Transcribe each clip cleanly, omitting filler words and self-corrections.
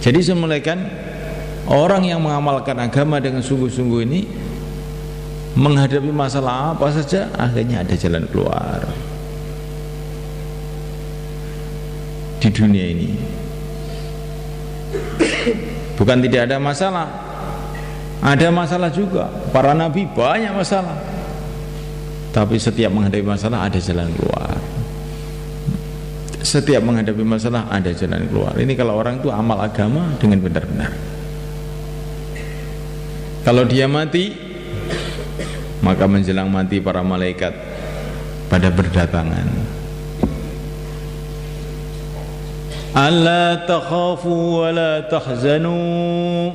Jadi semulaikan orang yang mengamalkan agama dengan sungguh-sungguh ini menghadapi masalah apa saja akhirnya ada jalan keluar di dunia ini. Bukan tidak ada masalah, ada masalah juga. Para nabi banyak masalah, tapi setiap menghadapi masalah ada jalan keluar. Setiap menghadapi masalah ada jalan keluar. Ini kalau orang itu amal agama dengan benar-benar. Kalau dia mati, maka menjelang mati para malaikat pada berdatangan. Alla takhafu wa la tahzanu.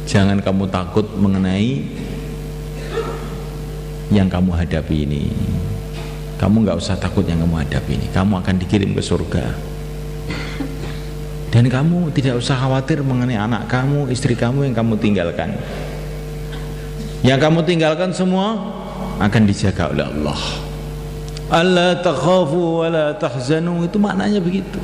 Jangan kamu takut mengenai yang kamu hadapi ini. Kamu enggak usah takut yang kamu hadapi ini. Kamu akan dikirim ke surga. Dan kamu tidak usah khawatir mengenai anak kamu, istri kamu yang kamu tinggalkan. Yang kamu tinggalkan semua akan dijaga oleh Allah. Alla takhafu wa la tahzanu, itu maknanya begitu.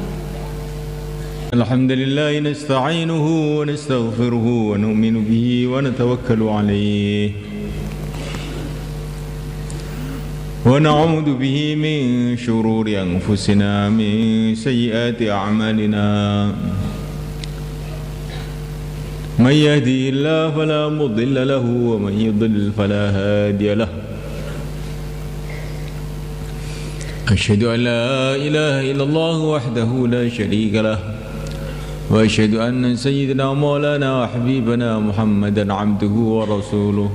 Alhamdulillah nasta'inuhu wa nastaghfiruhu wa nu'minu bihi wa natawakkalu alayhi wa na'udzu bihi min shururi anfusina min sayyiati a'malina. Man yahdihillahu fala mudilla lahu wa man yudlil fala hadiya lahu. Asyhadu an la ilaha illallah wahdahu la syarika lahu wa asyhadu anna sayyidina maulana wa habibana Muhammadan abduhu wa rasuluh.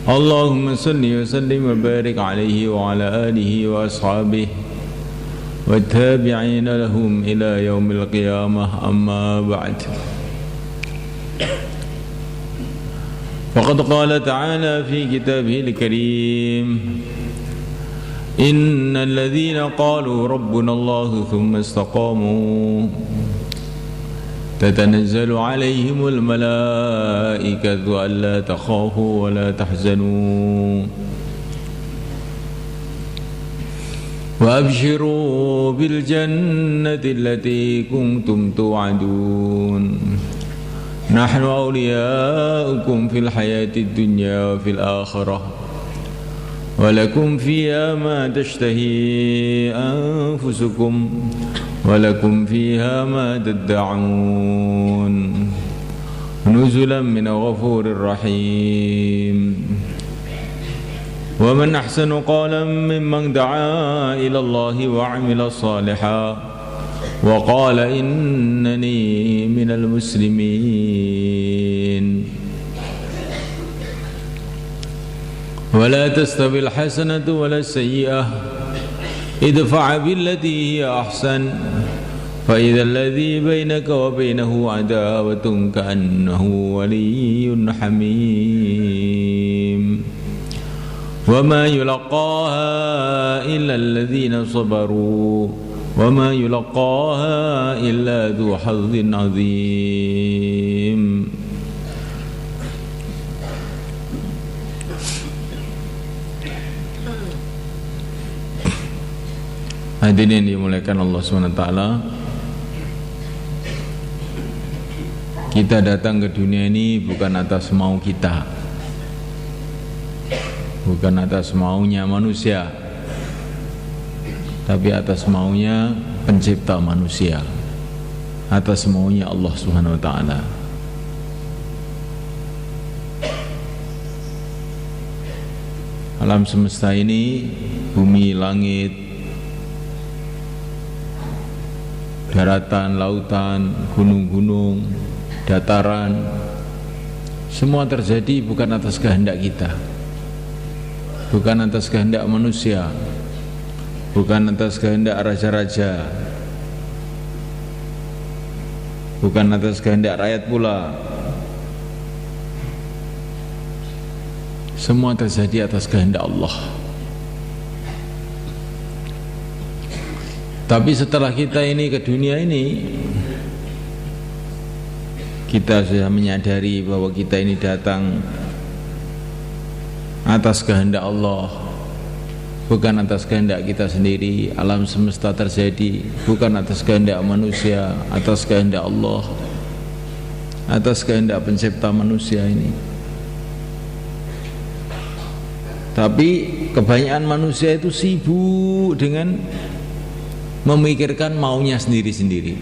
Allahumma salli wa sallim wa barik alaihi wa ala alihi wa ashabihi wa tabi'ina lahum ila yaumil qiyamah, amma ba'd. Faqad qala ta'ala fi kitabihi al-karim, innal ladhina qalu rabbuna Allah thumma istaqamu تتنزل عليهم الملائكة ألا تخافوا ولا تحزنوا وأبشروا بالجنة التي كنتم توعدون نحن أولياؤكم في الحياة الدنيا وفي الآخرة ولكم فيها ما تشتهي أنفسكم ولكم فيها ما تدعون نزلا من غفور رحيم. ومن أحسن قولا ممن دعا إلى الله وعمل صالحا وقال إنني من المسلمين. ولا تستوي الحسنة ولا السيئة ادفع بالتي هي أحسن فإذا الذي بينك وبينه عداوة كأنه ولي حميم وما يلقاها إلا الذين صبروا وما يلقاها إلا ذو حظ عظيم. Hadirin dimuliakan Allah SWT, kita datang ke dunia ini bukan atas mau kita, bukan atas maunya manusia, tapi atas maunya pencipta manusia, atas maunya Allah SWT. Alam semesta ini, bumi, langit, daratan, lautan, gunung-gunung, dataran, semua terjadi bukan atas kehendak kita, bukan atas kehendak manusia, bukan atas kehendak raja-raja, bukan atas kehendak rakyat pula. Semua terjadi atas kehendak Allah. Tapi setelah kita ini ke dunia ini, kita sudah menyadari bahwa kita ini datang atas kehendak Allah, bukan atas kehendak kita sendiri. Alam semesta terjadi bukan atas kehendak manusia, atas kehendak Allah, atas kehendak pencipta manusia ini. Tapi kebanyakan manusia itu sibuk dengan memikirkan maunya sendiri-sendiri.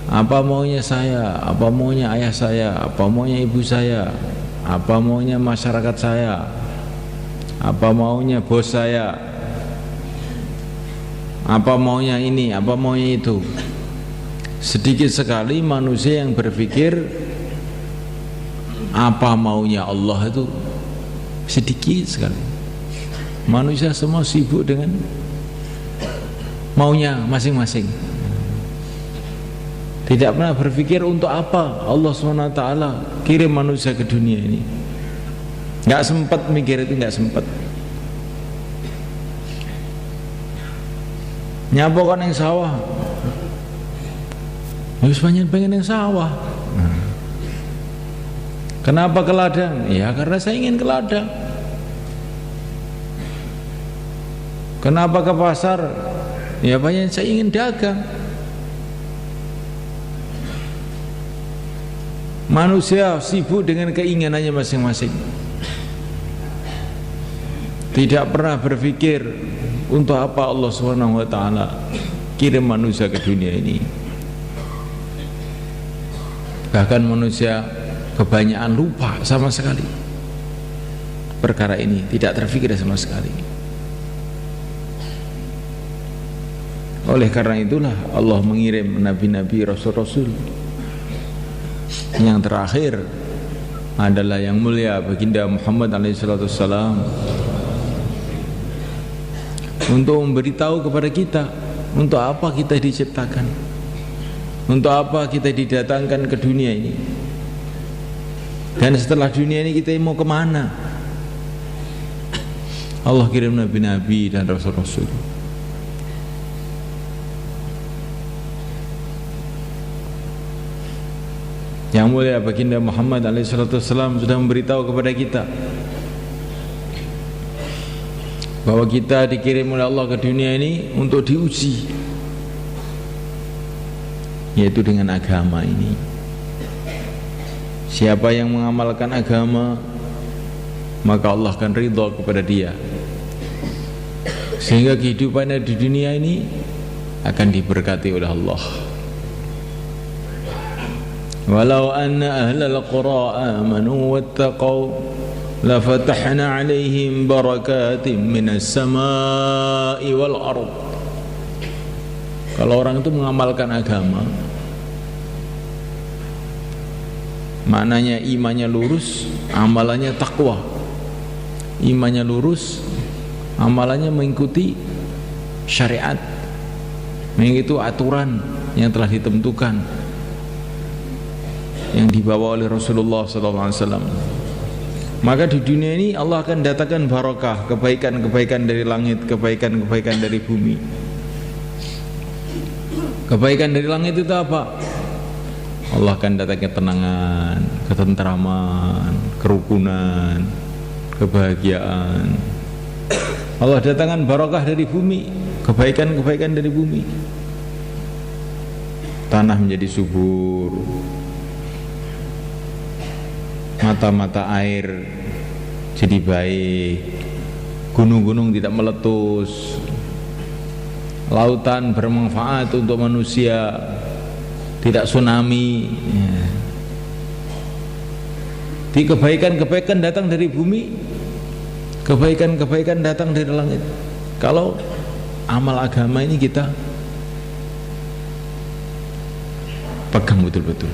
Apa maunya saya, apa maunya ayah saya, apa maunya ibu saya, apa maunya masyarakat saya, apa maunya bos saya, apa maunya ini, apa maunya itu. Sedikit sekali manusia yang berpikir apa maunya Allah, itu sedikit sekali. Manusia semua sibuk dengan maunya masing-masing. Tidak pernah berpikir untuk apa Allah SWT kirim manusia ke dunia ini. Nggak sempat mikir itu, nggak sempat. Nyapokan yang sawah, harus pengen yang sawah. Kenapa ke ladang? Ya karena saya ingin ke ladang. Kenapa ke pasar? Ya banyak saya ingin dagang. Manusia sibuk dengan keinginannya masing-masing. Tidak pernah berpikir untuk apa Allah SWT kirim manusia ke dunia ini. Bahkan manusia kebanyakan lupa sama sekali perkara ini, tidak terfikir sama sekali. Oleh karena itulah Allah mengirim nabi-nabi, rasul-rasul. Yang terakhir adalah yang mulia baginda Muhammad SAW, untuk memberitahu kepada kita untuk apa kita diciptakan, untuk apa kita didatangkan ke dunia ini, dan setelah dunia ini kita mau kemana. Allah kirim nabi-nabi dan rasul-rasul. Yang mulia baginda Muhammad SAW sudah memberitahu kepada kita bahwa kita dikirim oleh Allah ke dunia ini untuk diuji, yaitu dengan agama ini. Siapa yang mengamalkan agama, maka Allah akan ridha kepada dia, sehingga kehidupannya di dunia ini akan diberkati oleh Allah. Walau anna ahlal qura amanu wattaqau lafatahna alaihim barakatim minas samai wal ard. Kalau orang itu mengamalkan agama, maknanya imannya lurus, amalannya takwa. Imannya lurus, amalannya mengikuti syariat, mengikuti aturan yang telah ditentukan, yang dibawa oleh Rasulullah SAW. Maka di dunia ini Allah akan datangkan barakah, kebaikan-kebaikan dari langit, kebaikan-kebaikan dari bumi. Kebaikan dari langit itu apa? Allah akan datangkan ketenangan, ketentraman, kerukunan, kebahagiaan. Allah datangkan barakah dari bumi, kebaikan-kebaikan dari bumi. Tanah menjadi subur, mata-mata air jadi baik, gunung-gunung tidak meletus, lautan bermanfaat untuk manusia, tidak tsunami. Di kebaikan-kebaikan datang dari bumi, kebaikan-kebaikan datang dari langit. Kalau amal agama ini kita pegang betul-betul.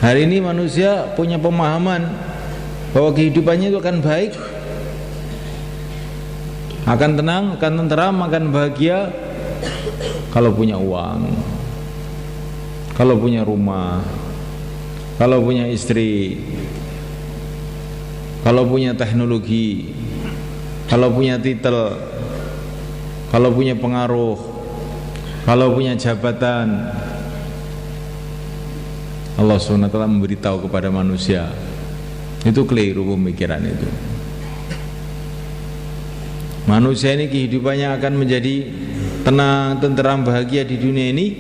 Hari ini manusia punya pemahaman bahwa kehidupannya itu akan baik, akan tenang, akan tenteram, akan bahagia kalau punya uang, kalau punya rumah, kalau punya istri, kalau punya teknologi, kalau punya titel, kalau punya pengaruh, kalau punya jabatan. Allah SWT memberitahu kepada manusia Itu keliru pemikiran itu. Manusia ini kehidupannya akan menjadi tenang, tenteram, bahagia di dunia ini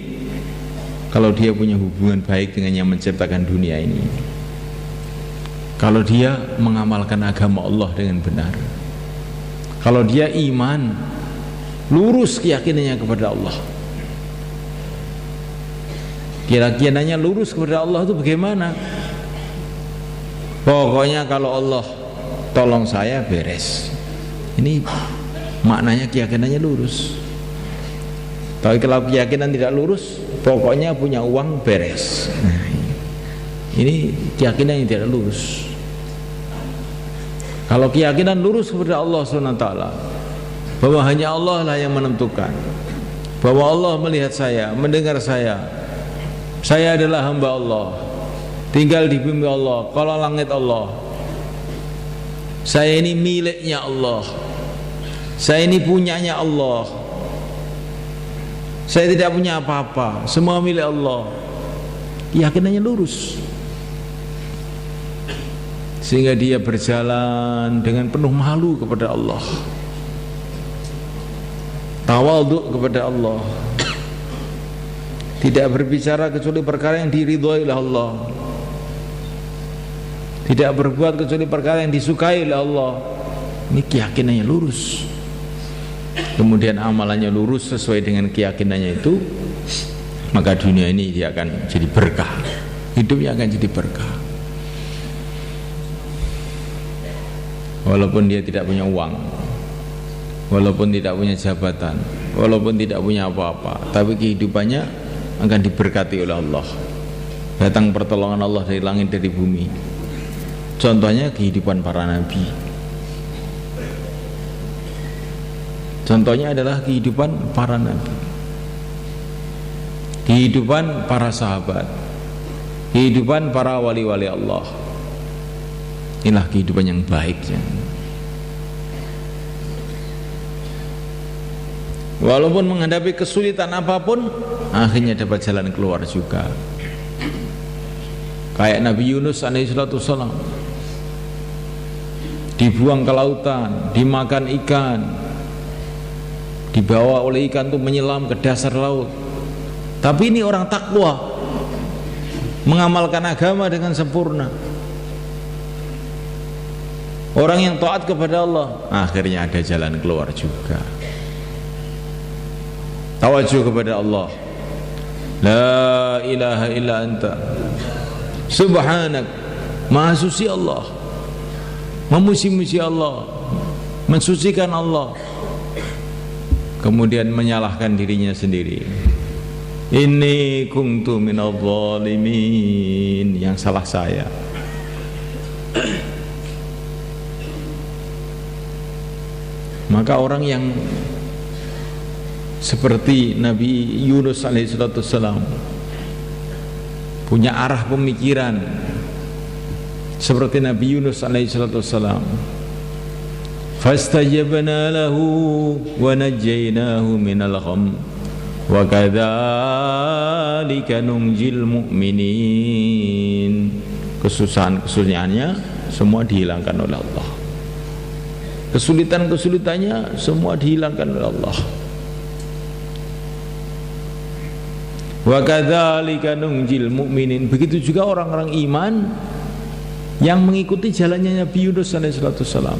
kalau dia punya hubungan baik dengan yang menciptakan dunia ini. Kalau dia mengamalkan agama Allah dengan benar. Kalau dia iman, lurus keyakinannya kepada Allah. Keyakinannya lurus kepada Allah itu bagaimana? Pokoknya kalau Allah tolong saya, beres. Ini maknanya keyakinannya lurus. Tapi kalau keyakinan tidak lurus, pokoknya punya uang, beres. Nah, ini keyakinan yang tidak lurus. Kalau keyakinan lurus kepada Allah SWT, bahwa hanya Allah lah yang menentukan, bahwa Allah melihat saya, mendengar saya adalah hamba Allah, tinggal di bumi Allah, kalau langit Allah, saya ini miliknya Allah, saya ini punyanya Allah, saya tidak punya apa-apa, semua milik Allah. Keyakinannya lurus, sehingga dia berjalan dengan penuh malu kepada Allah, tawadhu kepada Allah, tidak berbicara kecuali perkara yang diridhoi oleh Allah, tidak berbuat kecuali perkara yang disukai oleh Allah. Ini keyakinannya lurus. Kemudian amalannya lurus sesuai dengan keyakinannya itu, maka dunia ini dia akan jadi berkah, hidupnya akan jadi berkah. Walaupun dia tidak punya uang, walaupun tidak punya jabatan, walaupun tidak punya apa-apa, tapi kehidupannya akan diberkati oleh Allah. Datang pertolongan Allah dari langit, dari bumi. Contohnya kehidupan para nabi. Contohnya adalah kehidupan para nabi, kehidupan para sahabat, kehidupan para wali-wali Allah. Inilah kehidupan yang baik ya. Walaupun menghadapi kesulitan apapun, akhirnya dapat jalan keluar juga. Kayak Nabi Yunus alaihissalam, dibuang ke lautan, dimakan ikan, dibawa oleh ikan itu menyelam ke dasar laut. Tapi ini orang takwa, mengamalkan agama dengan sempurna, orang yang taat kepada Allah, akhirnya ada jalan keluar juga. Tawajuh kepada Allah, la ilaha illa anta subhanak, maha suci Allah, memuji-muji Allah, mensucikan Allah. Kemudian menyalahkan dirinya sendiri, inni kuntu minadh dhalimin, yang salah saya. Maka orang yang seperti Nabi Yunus alaihissalam punya arah pemikiran seperti Nabi Yunus alaihissalam, fastajabna lahu wa najjaynahu minal gham wa kadzalika nunjil mu'minin. Kesusahan-kesusahannya semua dihilangkan oleh Allah, kesulitan-kesulitannya semua dihilangkan oleh Allah. Wa kadzalika nunjil mu'minin. Begitu juga orang-orang iman yang mengikuti jalannya Nabi Yunus alaihissalam.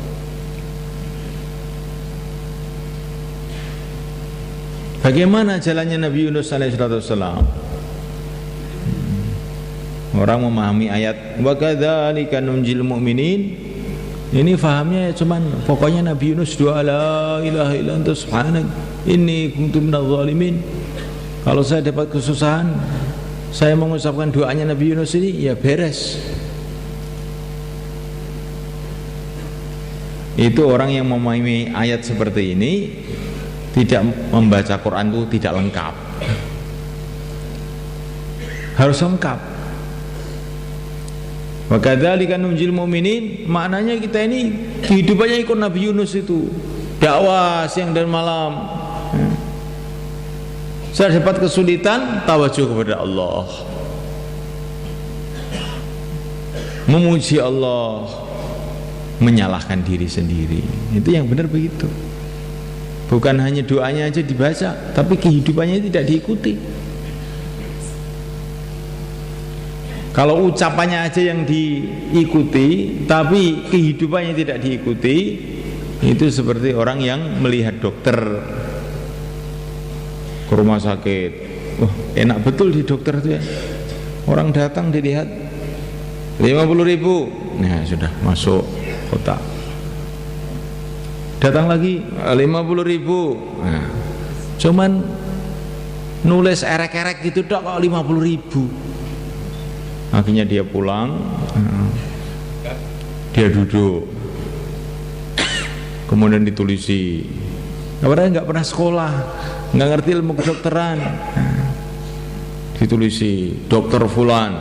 Bagaimana jalannya Nabi Yunus alaihissalam? Orang memahami ayat wa kadzalika nunjil mu'minin, ini fahamnya cuman pokoknya Nabi Yunus doa la ilaha illa anta subhanak inni kuntu minadh dhalimin. Kalau saya dapat kesusahan, saya mengucapkan doanya Nabi Yunus ini, ya beres. Itu orang yang memahami ayat seperti ini, tidak membaca Quran itu tidak lengkap. Harus lengkap. Wa kadzalika nunjil mu'minin, maknanya kita ini kehidupannya ikut Nabi Yunus itu, dakwah siang dan malam. Saya dapat kesulitan, tawajuh kepada Allah. memuji Allah, menyalahkan diri sendiri. Itu yang benar begitu. Bukan hanya doanya aja dibaca, tapi kehidupannya tidak diikuti. Kalau ucapannya aja yang diikuti, tapi kehidupannya tidak diikuti, itu seperti orang yang melihat dokter ke rumah sakit. Wah, enak betul di dokter itu ya. Orang datang dilihat 50.000, nah sudah masuk kotak. Datang lagi 50.000, nah, cuman nulis erek-erek gitu dok kok 50.000. Akhirnya dia pulang, dia duduk, kemudian ditulisi. Nggak pernah sekolah, nggak ngerti ilmu kedokteran, ditulisi dokter fulan.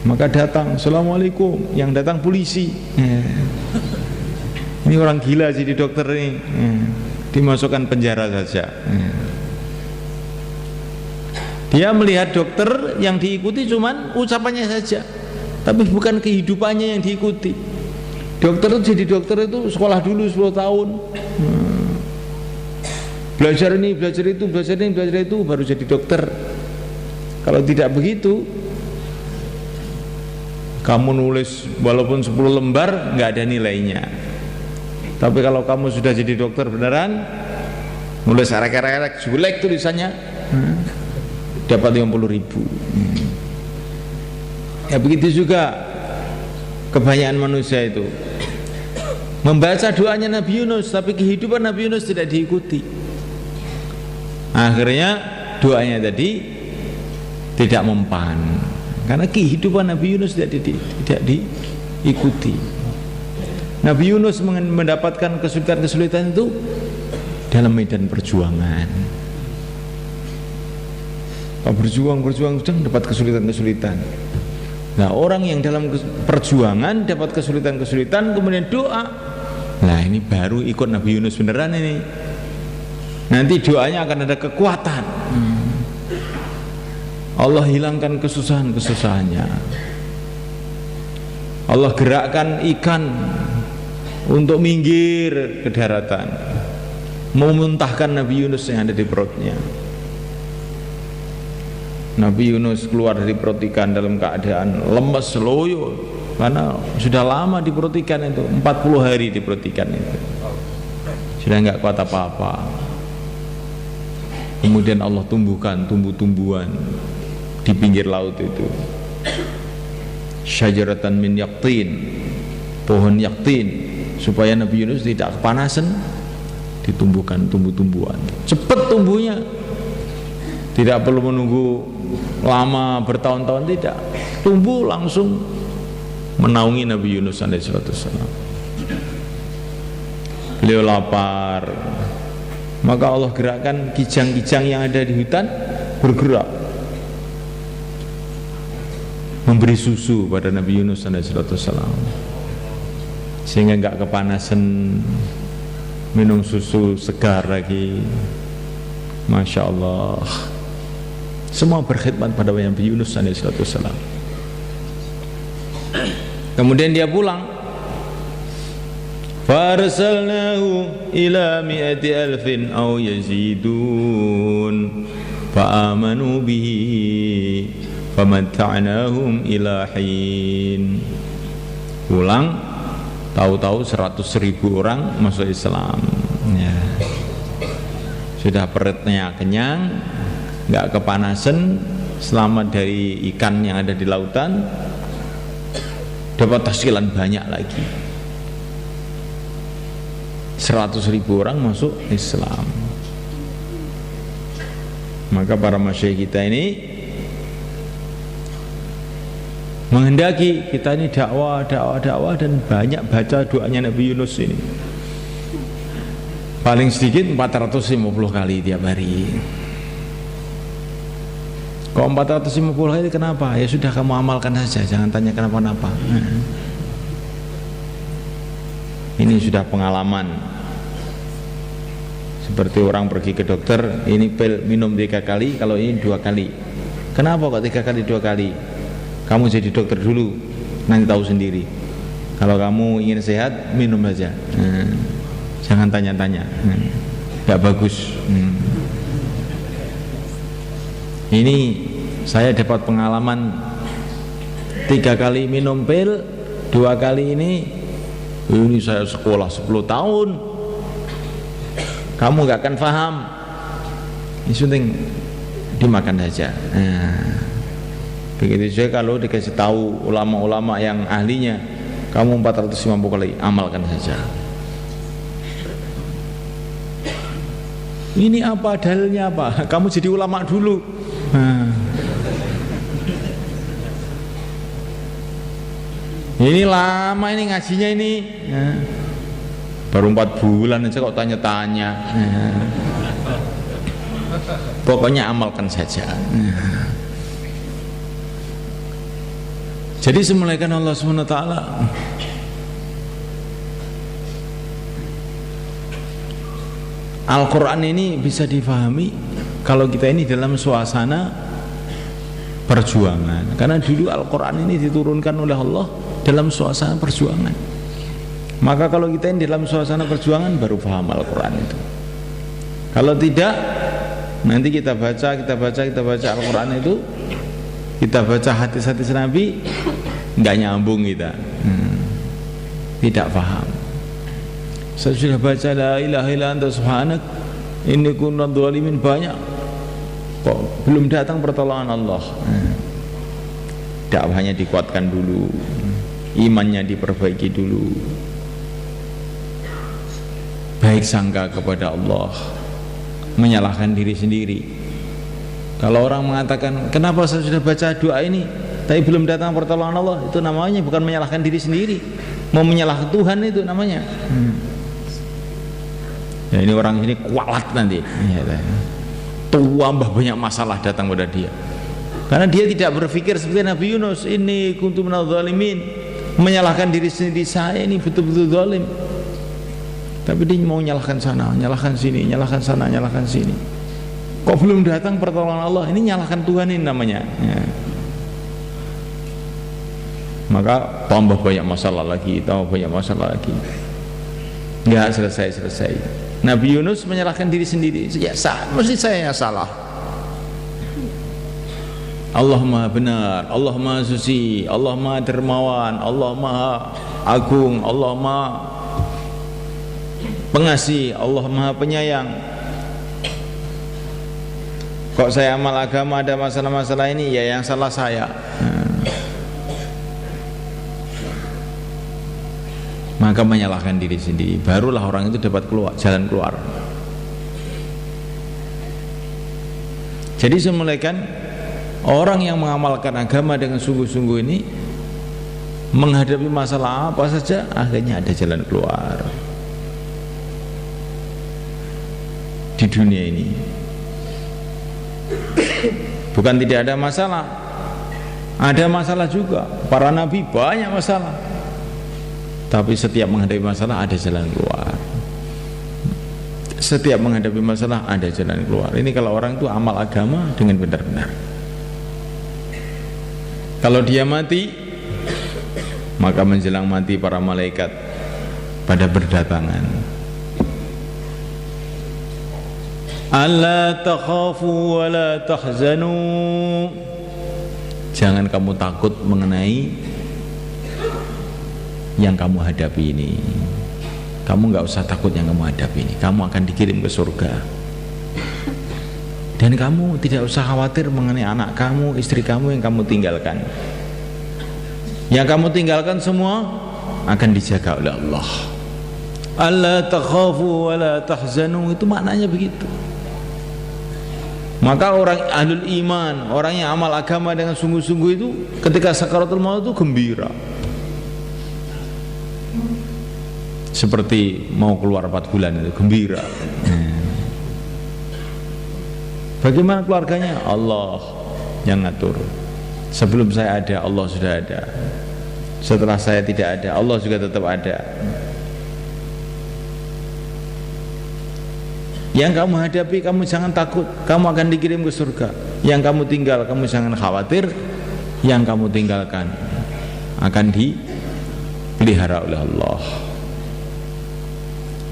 Maka datang, assalamualaikum, yang datang polisi. Ini orang gila sih di dokter ini, dimasukkan penjara saja. Dia melihat dokter yang diikuti cuman ucapannya saja, tapi bukan kehidupannya yang diikuti. Dokter itu jadi dokter itu sekolah dulu 10 tahun, belajar ini, belajar itu, belajar ini, belajar itu, baru jadi dokter. Kalau tidak begitu, kamu nulis walaupun 10 lembar nggak ada nilainya. Tapi kalau kamu sudah jadi dokter beneran, nulis erek-erek jelek tulisannya, dapat 50.000. Ya begitu juga kebanyakan manusia itu membaca doanya Nabi Yunus, tapi kehidupan Nabi Yunus tidak diikuti. Akhirnya doanya tadi tidak mempan, karena kehidupan Nabi Yunus tidak diikuti. Nabi Yunus mendapatkan kesulitan-kesulitan itu dalam medan perjuangan. Berjuang sedang dapat kesulitan-kesulitan. Nah, orang yang dalam perjuangan dapat kesulitan-kesulitan kemudian doa, nah ini baru ikut Nabi Yunus beneran ini. Nanti doanya akan ada kekuatan. Allah hilangkan kesusahan-kesusahannya. Allah gerakkan ikan untuk minggir ke daratan, memuntahkan Nabi Yunus yang ada di perutnya. Nabi Yunus keluar dari perut ikan dalam keadaan lemes loyo, karena sudah lama di perut ikan itu, 40 hari di perut ikan itu, sudah nggak kuat apa-apa. Kemudian Allah tumbuhkan tumbuh-tumbuhan di pinggir laut itu, syajaratan min yaqtin, pohon yaqtin, supaya Nabi Yunus tidak kepanasan, ditumbuhkan tumbuh-tumbuhan, cepat tumbuhnya, tidak perlu menunggu lama bertahun-tahun, tidak, tumbuh langsung menaungi Nabi Yunus alaihissalam. Beliau lapar, maka Allah gerakkan kijang-kijang yang ada di hutan bergerak memberi susu pada Nabi Yunus alaihissalam, sehingga enggak kepanasan, minum susu segar lagi. Masya Allah, semua berkhidmat pada Nabi Yunus alaihissalam. Kemudian dia pulang, farsalnahu ila mi'ati alfin aw yazidun fa'amanu bihi famatta'nahum ila hin. Pulang, tahu-tahu 100.000 orang masuk Islam ya. Sudah perutnya kenyang, nggak kepanasan, selamat dari ikan yang ada di lautan, dapat tahsilan banyak lagi. 100.000 orang masuk Islam. Maka para masyayikh kita ini menghendaki kita ini dakwah dan banyak baca doanya Nabi Yunus ini. Paling sedikit 450 kali tiap hari. Kok 450 kali kenapa? Ya sudah, kamu amalkan saja, jangan tanya kenapa-napa. Ini sudah pengalaman. Seperti orang pergi ke dokter, ini pil minum 3 kali, kalau ini 2 kali. Kenapa kok 3 kali 2 kali? Kamu jadi dokter dulu, nanti tahu sendiri. Kalau kamu ingin sehat, minum saja. Jangan tanya-tanya, nggak bagus. Ini saya dapat pengalaman 3 kali minum pil, 2 kali ini saya sekolah 10 tahun. Kamu nggak akan paham. Ini syuting dimakan saja. Begitu juga kalau dikasih tahu ulama-ulama yang ahlinya, kamu 450 kali amalkan saja. Ini apa dalilnya apa? Kamu jadi ulama dulu. Ini lama ini ngajinya ini. Baru 4 bulan aja kok tanya-tanya. Pokoknya amalkan saja. Jadi semulaikan Allah SWT Al-Quran ini bisa difahami kalau kita ini dalam suasana perjuangan. Karena dulu Al-Quran ini diturunkan oleh Allah dalam suasana perjuangan. Maka kalau kita ini dalam suasana perjuangan baru paham Al-Quran itu. Kalau tidak, nanti kita baca Al-Quran itu, kita baca hadis-hadis Nabi, nggak nyambung kita, tidak paham. Saya sudah baca la ilaha illa anta subhanak inni kuntu dzalimin banyak, kok belum datang pertolongan Allah. Dakwahnya dikuatkan dulu, imannya diperbaiki dulu, baik sangka kepada Allah, menyalahkan diri sendiri. Kalau orang mengatakan kenapa saya sudah baca doa ini tapi belum datang pertolongan Allah, itu namanya bukan menyalahkan diri sendiri, mau menyalahkan Tuhan itu namanya. Ya, ini orang ini kualat nanti, tambah banyak masalah datang pada dia, karena dia tidak berpikir seperti Nabi Yunus, ini kuntu minadz zalimin, menyalahkan diri sendiri, saya ini betul-betul zalim. Tapi dia mau nyalahkan sana, nyalahkan sini, nyalahkan sana, nyalahkan sini. Kok belum datang pertolongan Allah? Ini nyalahkan Tuhan ini namanya. Ya. Maka tambah banyak masalah lagi, nggak selesai. Nabi Yunus menyalahkan diri sendiri. Ya, mesti saya yang salah. Allah Maha benar, Allah Maha suci, Allah Maha dermawan, Allah Maha agung, Allah Maha pengasih, Allah Maha penyayang. Kok saya amal agama ada masalah-masalah ini? Ya yang salah saya. Maka menyalahkan diri sendiri, barulah orang itu dapat jalan keluar. Jadi semulaikan orang yang mengamalkan agama dengan sungguh-sungguh ini, menghadapi masalah apa saja akhirnya ada jalan keluar di dunia ini. Bukan tidak ada masalah, ada masalah juga. Para nabi banyak masalah, tapi setiap menghadapi masalah ada jalan keluar. Setiap menghadapi masalah ada jalan keluar. Ini kalau orang itu amal agama dengan benar-benar. Kalau dia mati, maka menjelang mati para malaikat pada berdatangan. Alla takhafu wa la tahzanu. Jangan kamu takut mengenai yang kamu hadapi ini. Kamu nggak usah takut yang kamu hadapi ini. Kamu akan dikirim ke surga. Dan kamu tidak usah khawatir mengenai anak kamu, istri kamu yang kamu tinggalkan. Yang kamu tinggalkan semua akan dijaga oleh Allah. Alla takhafu wa la tahzanu, itu maknanya begitu. Maka orang ahlul iman, orang yang amal agama dengan sungguh-sungguh itu ketika sakaratul maut itu gembira. Seperti mau keluar 4 bulan itu gembira. Bagaimana keluarganya? Allah yang ngatur. Sebelum saya ada, Allah sudah ada. Setelah saya tidak ada, Allah juga tetap ada. Yang kamu hadapi, kamu jangan takut, kamu akan dikirim ke surga. Yang kamu tinggal, kamu jangan khawatir, yang kamu tinggalkan akan dipelihara oleh Allah.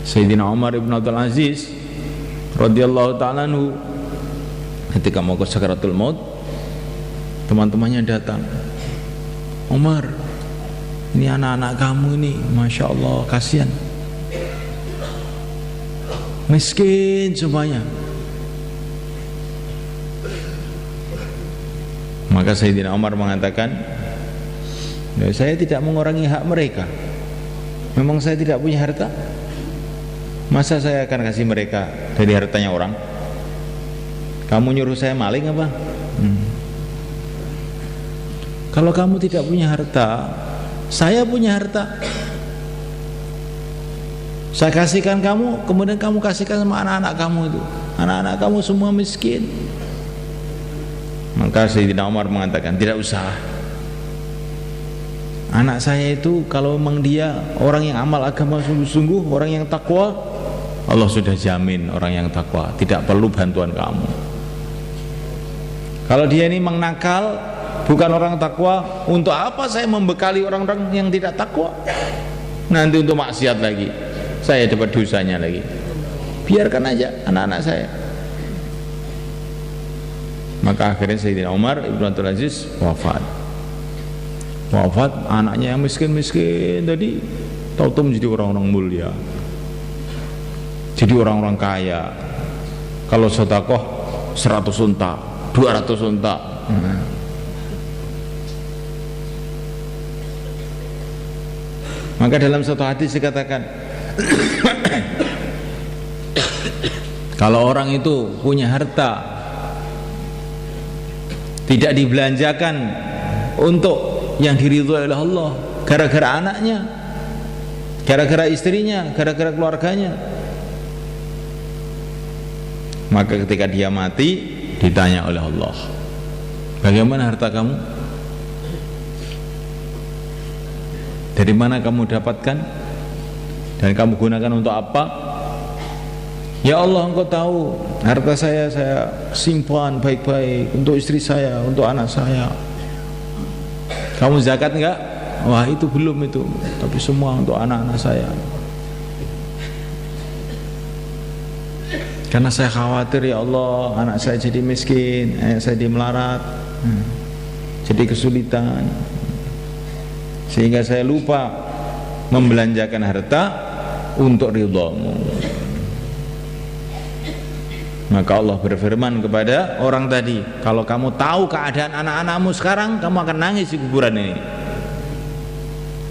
Sayyidina Umar ibn Abdul Aziz radhiyallahu ta'ala anhu ketika mau ke sakaratul maut, teman-temannya datang, Umar, ini anak-anak kamu ini, Masya Allah, kasihan, miskin semuanya. Maka Sayyidina Umar mengatakan, saya tidak mengurangi hak mereka, memang saya tidak punya harta, masa saya akan kasih mereka dari hartanya orang? Kamu nyuruh saya maling apa? Kalau kamu tidak punya harta, saya punya harta, saya kasihkan kamu, kemudian kamu kasihkan sama anak-anak kamu itu. Anak-anak kamu semua miskin. Maka Sayyidina Umar mengatakan, tidak usah. Anak saya itu kalau memang dia orang yang amal agama sungguh-sungguh, orang yang takwa, Allah sudah jamin orang yang takwa, tidak perlu bantuan kamu. Kalau dia ini mengnakal, bukan orang takwa, untuk apa saya membekali orang-orang yang tidak takwa? Nanti untuk maksiat lagi, saya dapat dosanya lagi. Biarkan aja anak-anak saya. Maka akhirnya Sayyidina Umar ibn Abdul Aziz wafat. Anaknya yang miskin-miskin tadi tahu-tahu menjadi orang-orang mulia, jadi orang-orang kaya. Kalau sedekah 100 unta, 200 unta. Maka dalam satu hadis dikatakan, kalau orang itu punya harta tidak dibelanjakan untuk yang diridhoi oleh Allah, gara-gara anaknya, gara-gara istrinya, gara-gara keluarganya, maka ketika dia mati ditanya oleh Allah, bagaimana harta kamu? Dari mana kamu dapatkan? Dan kamu gunakan untuk apa? Ya Allah, Engkau tahu harta saya simpan baik-baik untuk istri saya, untuk anak saya. Kamu zakat enggak? Wah, itu belum itu, tapi semua untuk anak-anak saya. Karena saya khawatir, ya Allah, anak saya jadi miskin, saya dimelarat, jadi kesulitan, sehingga saya lupa membelanjakan harta untuk ridhamu. Maka Allah berfirman kepada orang tadi, kalau kamu tahu keadaan anak-anakmu sekarang, kamu akan nangis di kuburan ini.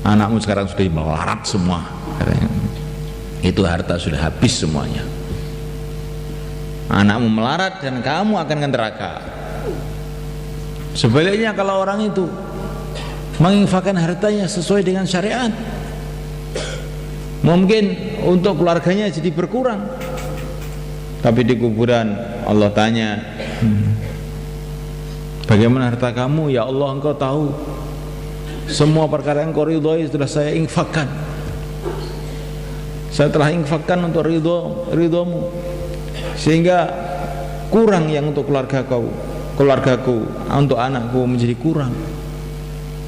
Anakmu sekarang sudah melarat semua, katanya. Itu harta sudah habis semuanya. Anakmu melarat dan kamu akan ke neraka. Sebaliknya kalau orang itu menginfakkan hartanya sesuai dengan syariat, mungkin untuk keluarganya jadi berkurang, tapi di kuburan Allah tanya, bagaimana harta kamu? Ya Allah, Engkau tahu semua perkara yang Engkau ridhoi sudah saya infakkan. Saya telah infakkan untuk ridhomu, sehingga kurang yang untuk keluargaku, untuk anakku menjadi kurang,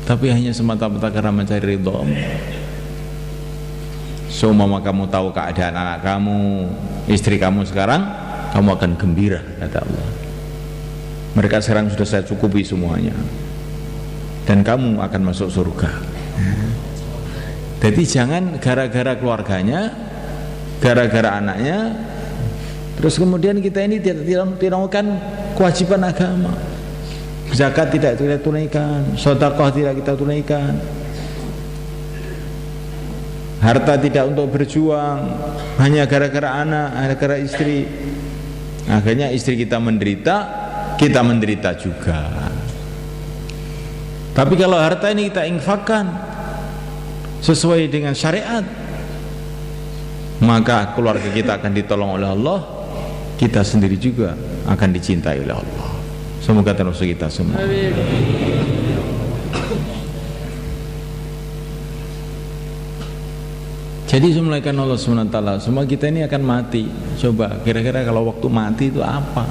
tapi hanya semata-mata karena mencari ridhomu. Seumpama kamu tahu keadaan anak kamu, istri kamu sekarang, kamu akan gembira, kata Allah. Mereka sekarang sudah saya cukupi semuanya, dan kamu akan masuk surga. Jadi jangan gara-gara keluarganya, gara-gara anaknya, terus kemudian kita ini tidak melakukan kewajiban agama. Zakat tidak kita tunaikan, sedekah tidak kita tunaikan, harta tidak untuk berjuang, hanya gara-gara anak, gara-gara istri. Akhirnya istri kita menderita juga. Tapi kalau harta ini kita infakkan sesuai dengan syariat, maka keluarga kita akan ditolong oleh Allah, kita sendiri juga akan dicintai oleh Allah. Semoga termasuk kita semua. Amin. Jadi semulaikan Allah SWT, semua kita ini akan mati. Coba kira-kira kalau waktu mati itu apa?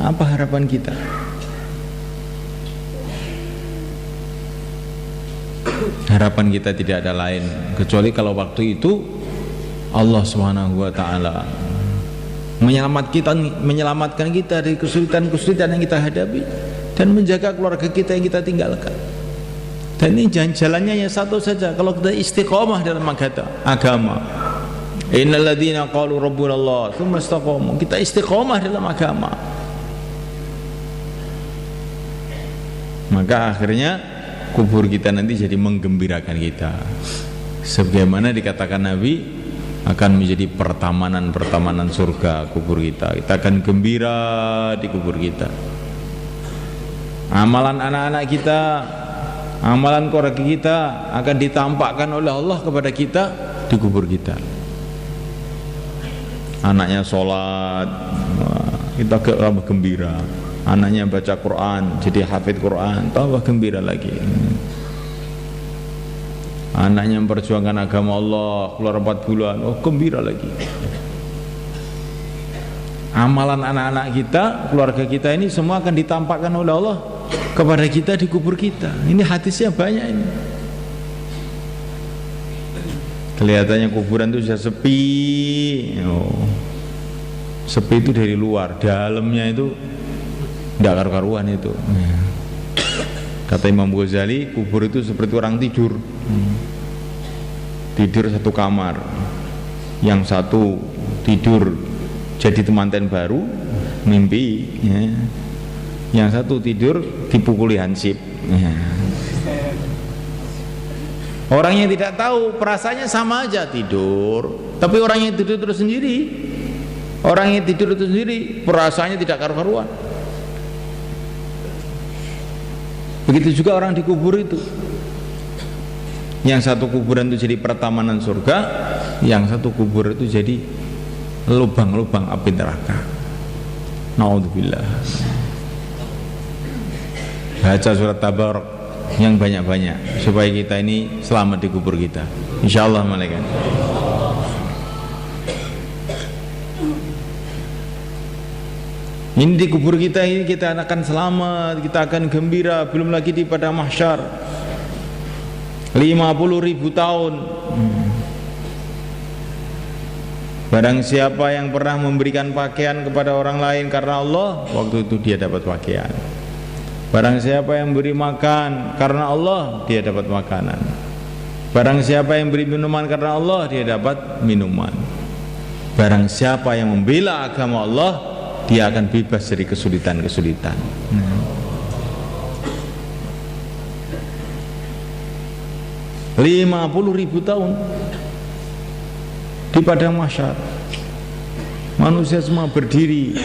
Apa harapan kita? Harapan kita tidak ada lain kecuali kalau waktu itu Allah Subhanahu wa taala menyelamatkan kita dari kesulitan-kesulitan yang kita hadapi dan menjaga keluarga kita yang kita tinggalkan. Dan ini jalannya satu saja, kalau kita istiqomah dalam agama. Innal ladzina qalu rabbunallah tsumma istaqamu, kita istiqomah dalam agama, maka akhirnya kubur kita nanti jadi menggembirakan kita. Sebagaimana dikatakan Nabi, akan menjadi pertamanan surga kubur kita. Kita akan gembira di kubur kita. Amalan anak-anak kita, amalan keluarga kita akan ditampakkan oleh Allah kepada kita di kubur kita. Anaknya sholat, kita tambah gembira. Anaknya baca Quran, jadi hafid Quran, tambah gembira lagi. Anaknya memperjuangkan agama Allah, keluar 4 bulan, oh gembira lagi. Amalan anak-anak kita, keluarga kita ini semua akan ditampakkan oleh Allah kepada kita di kubur kita. Ini hadisnya banyak ini. Kelihatannya kuburan itu sudah sepi. Sepi itu dari luar, dalamnya itu tidak karu-karuan itu. Kata Imam Ghazali, kubur itu seperti orang tidur. Tidur satu kamar, yang satu tidur jadi temanten baru, mimpi, ya. Yang satu tidur dipukuli hansip, ya. Orang yang tidak tahu perasaannya sama aja tidur, tapi orang yang tidur terus sendiri, orang yang tidur itu sendiri perasaannya tidak karu-karuan. Begitu juga orang di kubur itu. Yang satu kuburan itu jadi pertamanan surga, yang satu kubur itu jadi lubang-lubang api neraka. Naudzubillah. Baca surat Tabarak yang banyak-banyak supaya kita ini selamat di kubur kita, insyaallah. Malaikat ini di kubur kita ini kita akan selamat, kita akan gembira, belum lagi di pada mahsyar 50.000 tahun. Barang siapa yang pernah memberikan pakaian kepada orang lain karena Allah, waktu itu dia dapat pakaian. Barang siapa yang beri makan karena Allah, dia dapat makanan. Barang siapa yang beri minuman karena Allah, dia dapat minuman. Barang siapa yang membela agama Allah, dia akan bebas dari kesulitan-kesulitan. 50.000 tahun di padang mahsyar, manusia semua berdiri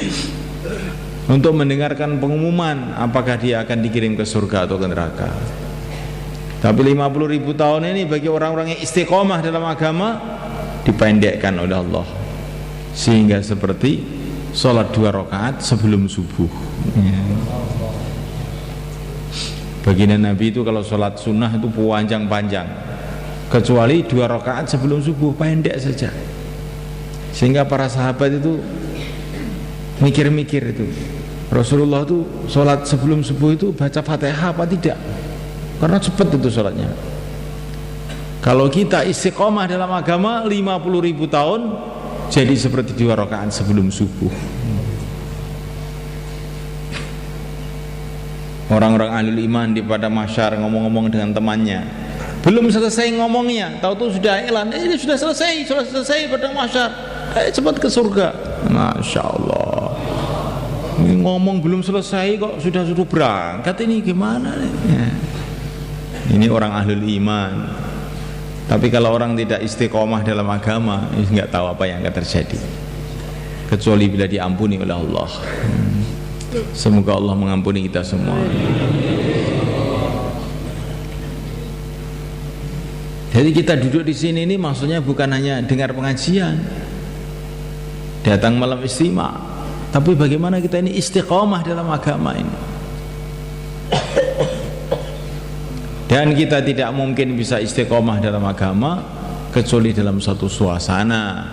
untuk mendengarkan pengumuman apakah dia akan dikirim ke surga atau ke neraka. Tapi 50.000 tahun ini bagi orang-orang yang istiqomah dalam agama dipendekkan oleh Allah, sehingga seperti sholat 2 rakaat sebelum subuh. Baginda Nabi itu kalau sholat sunnah itu panjang-panjang, kecuali 2 rakaat sebelum subuh, pendek saja. Sehingga para sahabat itu mikir-mikir itu, Rasulullah itu sholat sebelum subuh itu baca Fatihah apa tidak, karena cepat itu sholatnya. Kalau kita istiqomah dalam agama 50.000 tahun jadi seperti 2 rakaat sebelum subuh. Orang-orang ahli iman di pada mahsyar ngomong-ngomong dengan temannya, belum selesai ngomongnya, tahu-tahu sudah elan, ini sudah selesai pada mahsyar, cepat ke surga. Masya Allah, ini ngomong belum selesai kok sudah suruh berangkat, ini gimana nih? Ini orang ahli iman. Tapi kalau orang tidak istiqomah dalam agama, nggak tahu apa yang akan terjadi, kecuali bila diampuni oleh Allah. Semoga Allah mengampuni kita semua. Jadi kita duduk di sini ini maksudnya bukan hanya dengar pengajian, datang malam istimewa, tapi bagaimana kita ini istiqomah dalam agama ini. Dan kita tidak mungkin bisa istiqomah dalam agama kecuali dalam satu suasana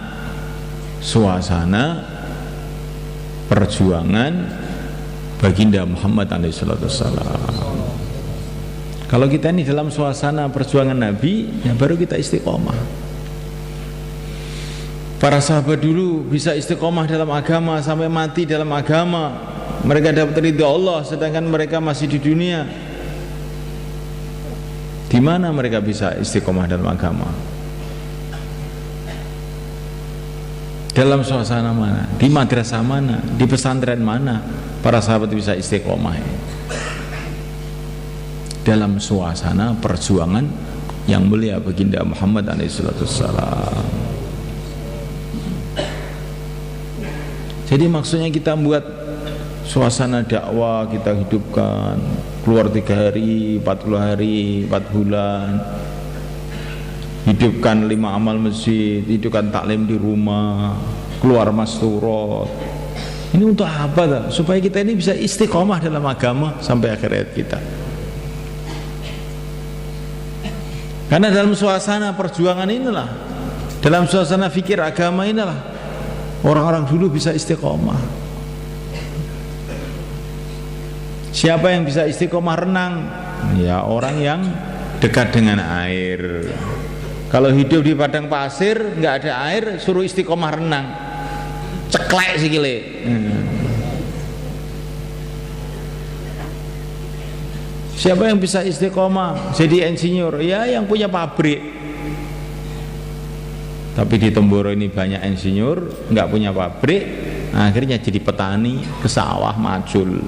perjuangan baginda Muhammad SAW. Kalau kita ini dalam suasana perjuangan Nabi, ya baru kita istiqomah. Para sahabat dulu bisa istiqomah dalam agama sampai mati dalam agama. Mereka dapat ridha Allah, sedangkan mereka masih di dunia. Di mana mereka bisa istiqomah dalam agama? Dalam suasana mana? Di madrasah mana? Di pesantren mana? Para sahabat bisa istiqomah. Dalam suasana perjuangan yang mulia baginda Muhammad SAW. Jadi maksudnya kita buat suasana dakwah, kita hidupkan, keluar 3 hari, 40 hari, 4 bulan, hidupkan 5 amal masjid, hidupkan taklim di rumah, keluar masturot. Ini untuk apa? Supaya kita ini bisa istiqomah dalam agama sampai akhir hayat kita. Karena dalam suasana perjuangan inilah, dalam suasana fikir agama inilah, orang-orang dulu bisa istiqomah. Siapa yang bisa istiqomah renang? Ya orang yang dekat dengan air. Kalau hidup di padang pasir nggak ada air, suruh istiqomah renang, ceklek sikile. Siapa yang bisa istiqomah jadi insinyur? Ya yang punya pabrik. Tapi di Temboro ini banyak insinyur nggak punya pabrik, akhirnya jadi petani, ke sawah macul.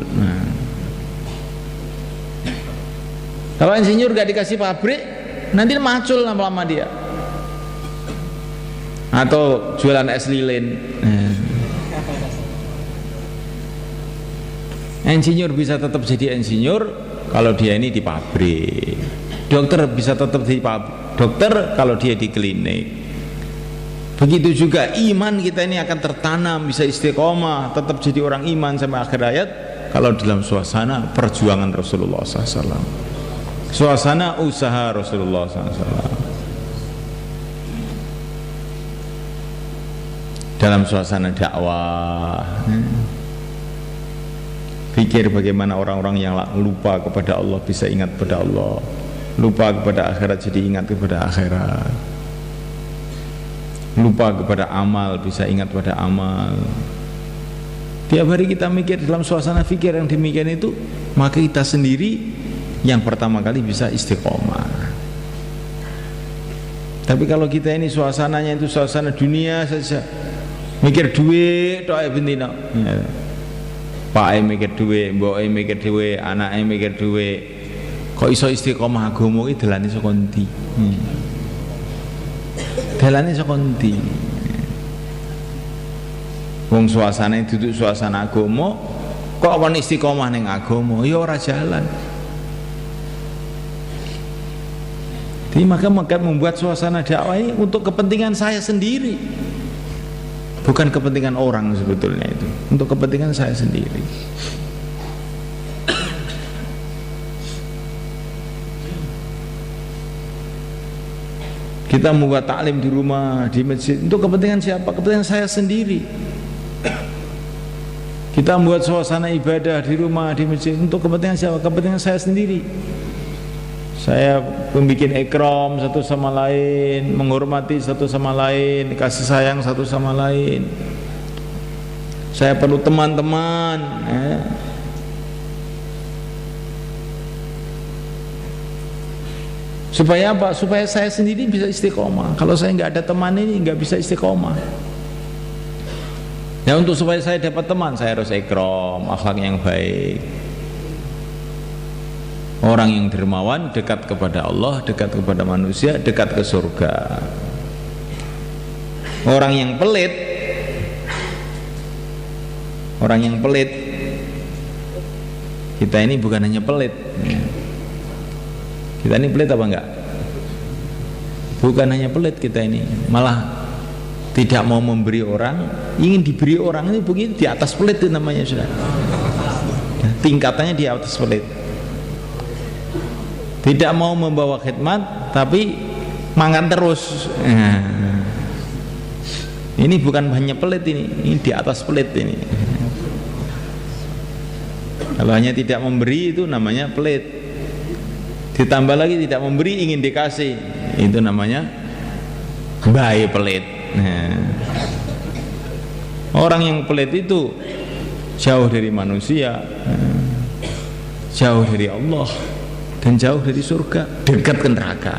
Kalau insinyur nggak dikasih pabrik, nanti macul lama-lama dia. Atau jualan es lilin. Insinyur bisa tetap jadi insinyur kalau dia ini di pabrik. Dokter bisa tetap di dokter kalau dia di klinik. Begitu juga iman kita ini akan tertanam, bisa istiqomah, tetap jadi orang iman sampai akhir hayat kalau dalam suasana perjuangan Rasulullah SAW, suasana usaha Rasulullah SAW, dalam suasana dakwah. Pikir bagaimana orang-orang yang lupa kepada Allah bisa ingat kepada Allah, lupa kepada akhirat jadi ingat kepada akhirat, lupa kepada amal bisa ingat pada amal. Tiap hari kita mikir dalam suasana fikir yang demikian itu, maka kita sendiri yang pertama kali bisa istiqomah. Tapi kalau kita ini suasananya itu suasana dunia saja, mikir duit tok ae bendina. Pak mikir duit, mbok mikir duit, anak mikir duit. Kok iso istiqomah agama iki delane saka ndi? Dalane saka ndi? Wong suasane duduk suasana agama, kok kon istiqomah ning agama, ya ora jalan. Jadi maka membuat suasana dakwah ini untuk kepentingan saya sendiri, bukan kepentingan orang sebetulnya itu, untuk kepentingan saya sendiri. Kita membuat taklim di rumah, di masjid, untuk kepentingan siapa? Kepentingan saya sendiri. Kita membuat suasana ibadah di rumah, di masjid, untuk kepentingan siapa? Kepentingan saya sendiri. Saya membuat ikram satu sama lain, menghormati satu sama lain, kasih sayang satu sama lain. Saya perlu teman-teman. Supaya apa? Supaya saya sendiri bisa istiqomah. Kalau saya nggak ada teman ini nggak bisa istiqomah. Ya untuk supaya saya dapat teman, saya harus ikram, akhlak yang baik. Orang yang dermawan dekat kepada Allah, dekat kepada manusia, dekat ke surga. Orang yang pelit, kita ini bukan hanya pelit. Kita ini pelit apa enggak? Bukan hanya pelit kita ini, malah tidak mau memberi orang, ingin diberi orang. Ini begitu, di atas pelit itu namanya sudah. Tingkatannya di atas pelit. Tidak mau membawa khidmat, tapi mangan terus. Ini bukan hanya pelit ini di atas pelit ini. Kalau hanya tidak memberi itu namanya pelit. ditambah lagi tidak memberi, ingin dikasih, itu namanya bayi pelit. Nah, orang yang pelit itu jauh dari manusia, jauh dari Allah, dan jauh dari surga, dekat ke neraka.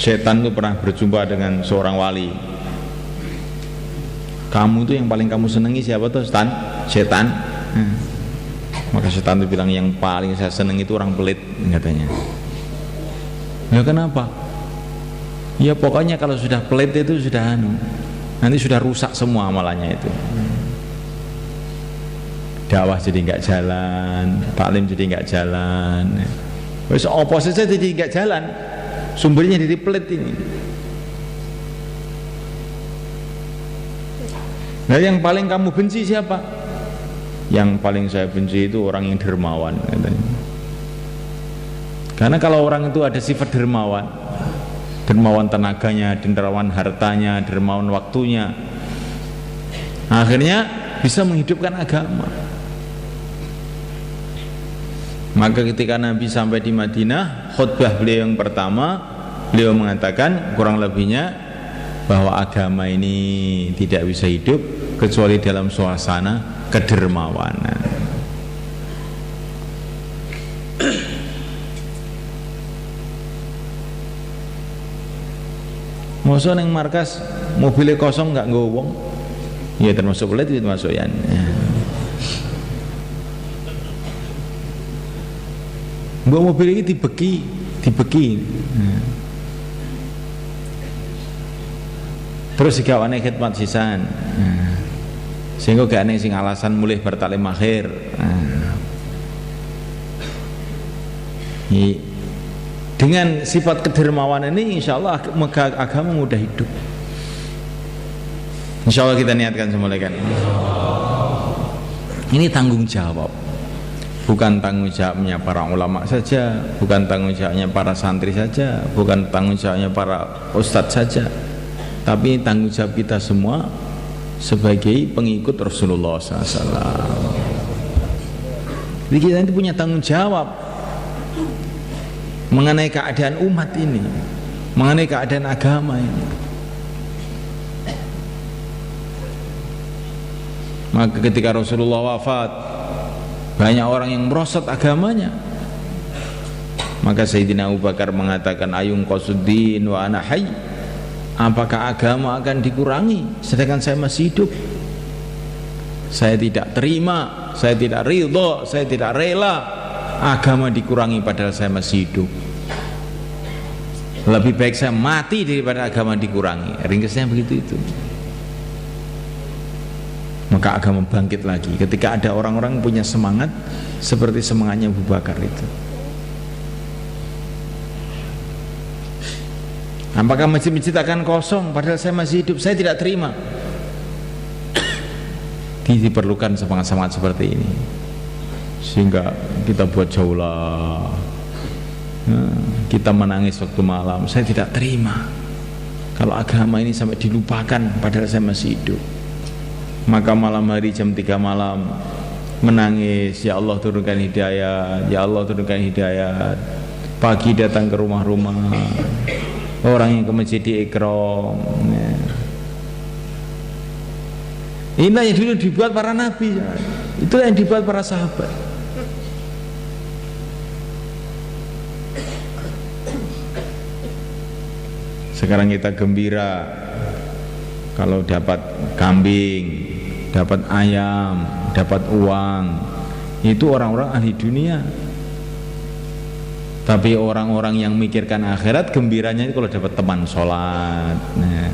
Setan itu pernah berjumpa dengan seorang wali. Kamu tuh yang paling kamu senangi siapa tuh? Setan. Maka setan itu bilang, yang paling saya senangi itu orang pelit, katanya. Ya kenapa? Ya pokoknya kalau sudah pelit itu sudah nanti sudah rusak semua amalannya itu. Dakwah jadi nggak jalan, taklim jadi nggak jalan. Wes apa saja jadi nggak jalan. Sumbernya dari pelit ini. Nah, yang paling kamu benci siapa? Yang paling saya benci itu orang yang dermawan, katanya. Karena kalau orang itu ada sifat dermawan, dermawan tenaganya, dermawan hartanya, dermawan waktunya, akhirnya bisa menghidupkan agama. Maka ketika Nabi sampai di Madinah, khutbah beliau yang pertama, beliau mengatakan kurang lebihnya bahwa agama ini tidak bisa hidup kecuali dalam suasana kedermawanan. Masa neng markas mobilnya kosong nggak nggawa wong, ya termasuk pelit, itu termasuk ya. Mbak mobil ini dibeki. Terus jika aneh khidmat sisan, sehingga gak aneh sing alasan mulih bertalim akhir. Dengan sifat kedermawanan ini, insya Allah agama mudah hidup. Insya Allah kita niatkan semula kan. Ini tanggung jawab. Bukan tanggung jawabnya para ulama saja, bukan tanggung jawabnya para santri saja, bukan tanggung jawabnya para ustadz saja, tapi tanggung jawab kita semua sebagai pengikut Rasulullah SAW. Jadi kita itu punya tanggung jawab mengenai keadaan umat ini, mengenai keadaan agama ini. Maka ketika Rasulullah wafat, banyak orang yang merosot agamanya. Maka Sayyidina Abu Bakar mengatakan, ayung qasuddin wa ana hayy, apakah agama akan dikurangi sedangkan saya masih hidup? Saya tidak terima, saya tidak ridho, saya tidak rela agama dikurangi padahal saya masih hidup. Lebih baik saya mati daripada agama dikurangi. Ringkasnya begitu itu. Maka agama bangkit lagi ketika ada orang-orang punya semangat seperti semangatnya Abu Bakar itu. Apakah masjid-masjid akan kosong padahal saya masih hidup? Saya tidak terima. Diperlukan semangat-semangat seperti ini, sehingga kita buat jaulah, kita menangis waktu malam. Saya tidak terima kalau agama ini sampai dilupakan padahal saya masih hidup. Maka malam hari jam 3 malam menangis, ya Allah turunkan hidayat, ya Allah turunkan hidayat. Pagi datang ke rumah-rumah, orang yang ke masjid diikram. Inilah yang dulu dibuat para nabi, itulah yang dibuat para sahabat. Sekarang kita gembira kalau dapat kambing, dapat ayam, dapat uang. Itu orang-orang ahli dunia. Tapi orang-orang yang mikirkan akhirat, gembiranya itu kalau dapat teman sholat. Nah,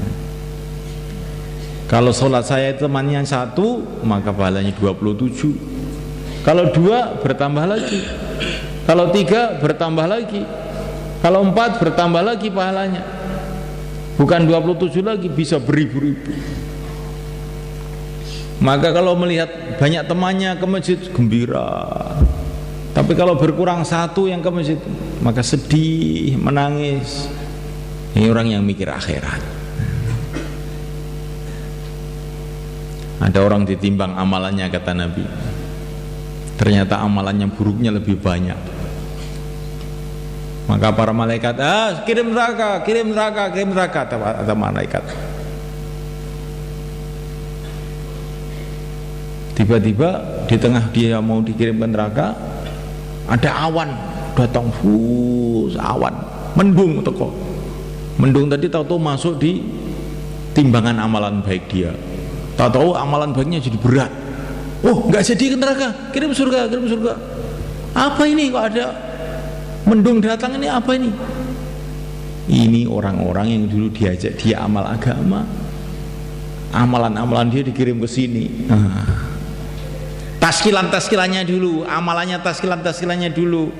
kalau sholat saya temannya 1, maka pahalanya 27. Kalau 2 bertambah lagi, kalau 3 bertambah lagi, kalau 4 bertambah lagi pahalanya. Bukan 27 lagi, bisa beribu-ribu. Maka kalau melihat banyak temannya ke masjid, gembira. Tapi kalau berkurang 1 yang ke masjid, maka sedih, menangis. Ini orang yang mikir akhirat. Ada orang ditimbang amalannya, kata Nabi, ternyata amalannya buruknya lebih banyak. Maka para malaikat, kirim neraka, kirim neraka, kirim neraka, kata malaikat. Tiba-tiba di tengah dia mau dikirim ke neraka, ada awan datang, awan, mendung teko. Mendung tadi tahu-tahu masuk di timbangan amalan baik dia. Tahu-tahu amalan baiknya jadi berat. Oh, nggak jadi ke neraka, kirim surga, kirim surga. Apa ini kok ada mendung datang, ini apa ini? Ini orang-orang yang dulu diajak dia amal agama. Amalan-amalan dia dikirim ke sini. Taskilan-taskilannya dulu, amalannya taskilan-taskilannya dulu.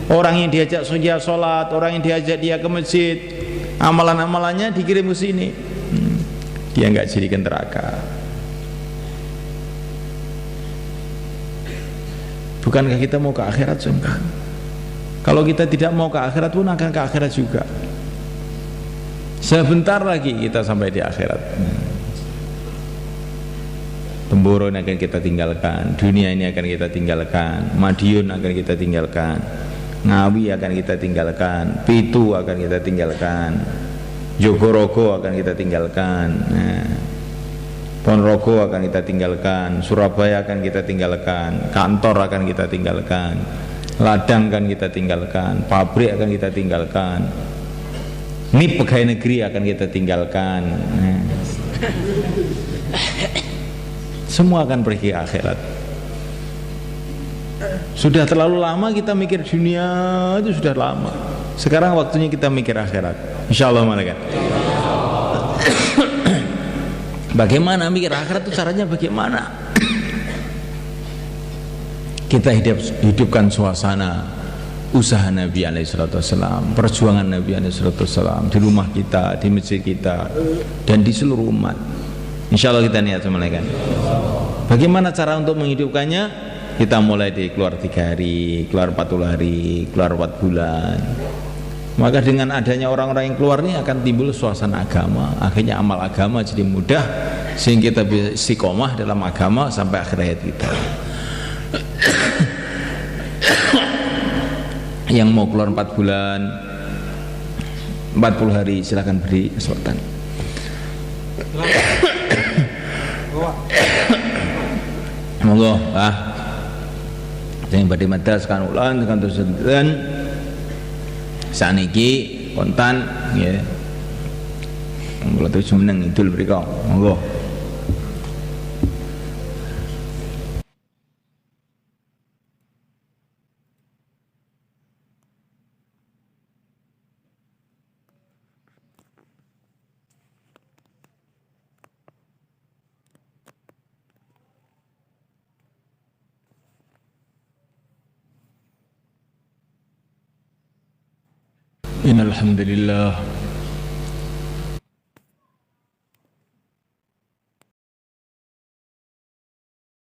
Orang yang diajak sholat, orang yang diajak dia ke masjid, amalan-amalannya dikirim ke sini. Dia nggak jadi ke neraka. Bukankah kita mau ke akhirat semua? Kalau kita tidak mau ke akhirat pun akan ke akhirat juga. Sebentar lagi kita sampai di akhirat. Temboro ini akan kita tinggalkan, dunia ini akan kita tinggalkan, Madiun akan kita tinggalkan, Ngawi akan kita tinggalkan, Pitu akan kita tinggalkan, Jogorogo akan kita tinggalkan, Ponorogo akan kita tinggalkan, Surabaya akan kita tinggalkan, kantor akan kita tinggalkan, ladang akan kita tinggalkan, pabrik akan kita tinggalkan, ini pegawai negeri akan kita tinggalkan. Semua akan pergi ke akhirat. Sudah terlalu lama kita mikir dunia, itu sudah lama. Sekarang waktunya kita mikir akhirat. Insyaallah malaikat. Bagaimana mikir akhirat itu caranya bagaimana? Kita hidupkan suasana usaha Nabi SAW, perjuangan Nabi SAW di rumah kita, di masjid kita, dan di seluruh umat. Insya Allah kita niat semalakan. Bagaimana cara untuk menghidupkannya? Kita mulai di keluar 3 hari, keluar 40 hari, keluar 4 bulan. Maka dengan adanya orang-orang yang keluar ini akan timbul suasana agama. Akhirnya amal agama jadi mudah, sehingga kita bisa istiqomah dalam agama sampai akhir hayat kita. Yang mau keluar 4 bulan, 40 hari, silakan beri kesempatan. Monggo, sing badhe madas kan ulan tekan terus saniki kontan nggih. Monggo terus meneng idul mriko. Monggo. Innal hamdalillah